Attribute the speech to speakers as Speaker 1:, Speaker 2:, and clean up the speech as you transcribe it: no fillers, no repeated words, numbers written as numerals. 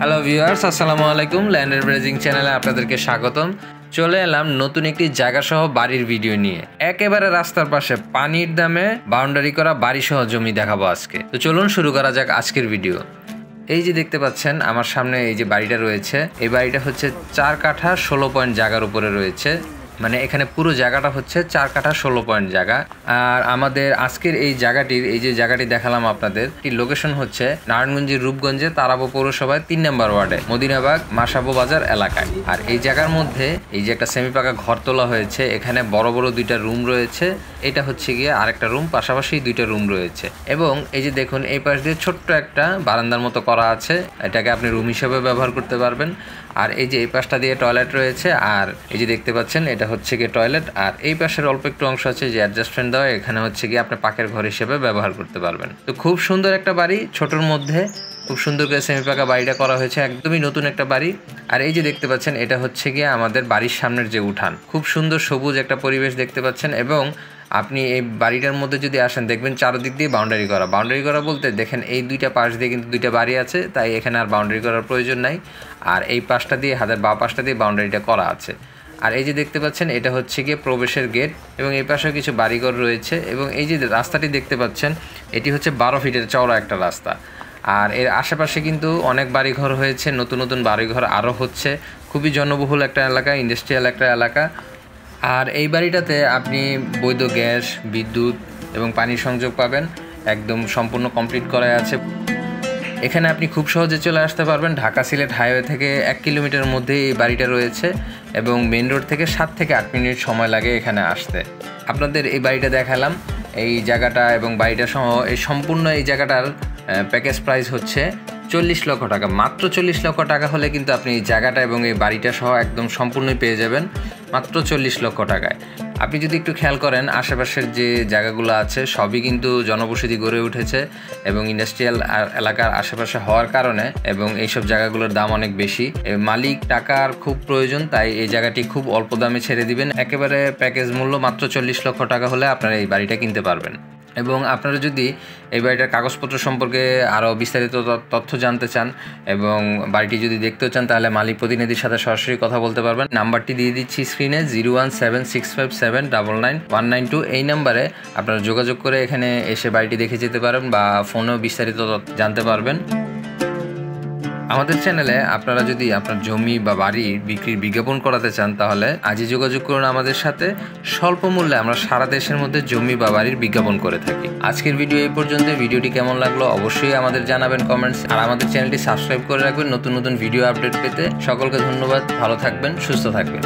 Speaker 1: Hello viewers, আসসালামু আলাইকুম। Land এভারেজিং চ্যানেলে আপনাদেরকে স্বাগতম। চলে এলাম নতুন একটি জায়গা সহ বাড়ির ভিডিও নিয়ে। একেবারে রাস্তার পাশে পানির দামে বাউন্ডারি করা বাড়ি সহ জমি দেখাবো আজকে। তো চলুন শুরু করা যাক আজকের ভিডিও। এই যে দেখতে পাচ্ছেন আমার সামনে এই যে বাড়িটা রয়েছে, এই বাড়িটা হচ্ছে 4 কাঠা 16 পয়েন্ট জায়গার উপরে রয়েছে। মানে এখানে পুরো জায়গাটা হচ্ছে 4 কাঠা 16 পয়েন্ট জায়গা। আর আমাদের আজকের এই জায়গাটির এই যে জায়গাটি দেখালাম আপনাদের, এই লোকেশন হচ্ছে নারায়ণগঞ্জের রূপগঞ্জে তারাবো পৌরসভায় 3 নম্বর ওয়ার্ডে মদিনাবাগ মাসাবো বাজার এলাকায়। আর এই জায়গার মধ্যে এই যে একটা সেমি পাকা ঘর তোলা হয়েছে, এখানে বড় বড় 2টা রুম রয়েছে। এটা হচ্ছে গিয়ে আরেকটা রুম, পাশাপাশি 2টা রুম রয়েছে। এবং এই যে দেখুন এই পাশ দিয়ে ছোট্ট একটা বারান্দার মতো করা আছে, এটাকে আপনি রুম হিসেবে ব্যবহার করতে পারবেন। আর এই যে এই পাশটা দিয়ে টয়লেট রয়েছে, আর এই যে দেখতে পাচ্ছেন এটা হচ্ছে গিয়ে টয়লেট। আর এই পাশের অল্প একটু অংশ আছে যে অ্যাডজাস্টমেন্ট দেওয়া, এখানে হচ্ছে গিয়ে আপনি পাকের ঘর হিসেবে ব্যবহার করতে পারবেন। তো খুব সুন্দর একটা বাড়ি, ছোটোর মধ্যে খুব সুন্দর করে সেমি পাকা বাড়িটা করা হয়েছে, একদমই নতুন একটা বাড়ি। আর এই যে দেখতে পাচ্ছেন এটা হচ্ছে গিয়ে আমাদের বাড়ির সামনের যে উঠান, খুব সুন্দর সবুজ একটা পরিবেশ দেখতে পাচ্ছেন। এবং আপনি এই বাড়িটার মধ্যে যদি আসেন দেখবেন চারদিক দিয়ে বাউন্ডারি করা বলতে দেখেন এই 2টা পাশ দিয়ে কিন্তু 2টা বাড়ি আছে, তাই এখানে আর বাউন্ডারি করার প্রয়োজন নাই। আর এই পাশটা দিয়ে হাতের বাঁ পাশটা দিয়ে বাউন্ডারিটা করা আছে। আর এই যে দেখতে পাচ্ছেন এটা হচ্ছে গিয়ে প্রবেশের গেট, এবং এই পাশেও কিছু বাড়িঘর রয়েছে। এবং এই যে রাস্তাটি দেখতে পাচ্ছেন এটি হচ্ছে 12 ফিটের চওড়া একটা রাস্তা। আর এর আশেপাশে কিন্তু অনেক বাড়িঘর হয়েছে, নতুন নতুন বাড়িঘর আরও হচ্ছে। খুবই জনবহুল একটা এলাকা, ইন্ডাস্ট্রিয়াল একটা এলাকা। আর এই বাড়িটাতে আপনি বৈধ গ্যাস, বিদ্যুৎ এবং পানির সংযোগ পাবেন, একদম সম্পূর্ণ কমপ্লিট করা আছে। এখানে আপনি খুব সহজে চলে আসতে পারবেন। ঢাকা সিলেট হাইওয়ে থেকে 1 কিলোমিটার মধ্যে এই বাড়িটা রয়েছে, এবং মেন রোড থেকে 7 থেকে 8 মিনিট সময় লাগে এখানে আসতে। আপনাদের এই বাড়িটা দেখালাম, এই জায়গাটা এবং বাড়িটা সহ এই সম্পূর্ণ এই জায়গাটার প্যাকেজ প্রাইস হচ্ছে 40 লক্ষ টাকা। মাত্র 40 লক্ষ টাকা হলে কিন্তু আপনি এই জায়গাটা এবং এই বাড়িটা সহ একদম সম্পূর্ণই পেয়ে যাবেন মাত্র 40 লক্ষ টাকায়। আপনি যদি একটু খেয়াল করেন আশেপাশের যে জায়গাগুলো আছে সবই কিন্তু জনবসতি গড়ে উঠেছে, এবং ইন্ডাস্ট্রিয়াল এলাকার আশেপাশে হওয়ার কারণে এবং এইসব জায়গাগুলোর দাম অনেক বেশি। মালিক টাকার খুব প্রয়োজন, তাই এই জায়গাটি খুব অল্প দামে ছেড়ে দিবেন। একেবারে প্যাকেজ মূল্য মাত্র 40 লক্ষ টাকা হলে আপনারা এই বাড়িটা কিনতে পারবেন। এবং আপনারা যদি এই বাড়িটার কাগজপত্র সম্পর্কে আরও বিস্তারিত তথ্য জানতে চান এবং বাড়িটি যদি দেখতেও চান, তাহলে মালিক প্রতিনিধির সাথে সরাসরি কথা বলতে পারবেন। নাম্বারটি দিয়ে দিচ্ছি স্ক্রিনে, 01765799192। এই নাম্বারে আপনারা যোগাযোগ করে এখানে এসে বাড়িটি দেখে যেতে পারেন, বা ফোনেও বিস্তারিত জানতে পারবেন। আমাদের চ্যানেলে আপনারা যদি আপনার জমি বা বাড়ি বিক্রির বিজ্ঞাপন করাতে চান, তাহলে আজই যোগাযোগ করুন আমাদের সাথে। স্বল্প মূল্যে আমরা সারা দেশের মধ্যে জমি বা বাড়ির বিজ্ঞাপন করে থাকি। আজকের ভিডিও এই পর্যন্ত। ভিডিওটি কেমন লাগলো অবশ্যই আমাদের জানাবেন কমেন্টস, আর আমাদের চ্যানেলটি সাবস্ক্রাইব করে রাখবেন নতুন নতুন ভিডিও আপডেট পেতে। সকলকে ধন্যবাদ, ভালো থাকবেন, সুস্থ থাকবেন।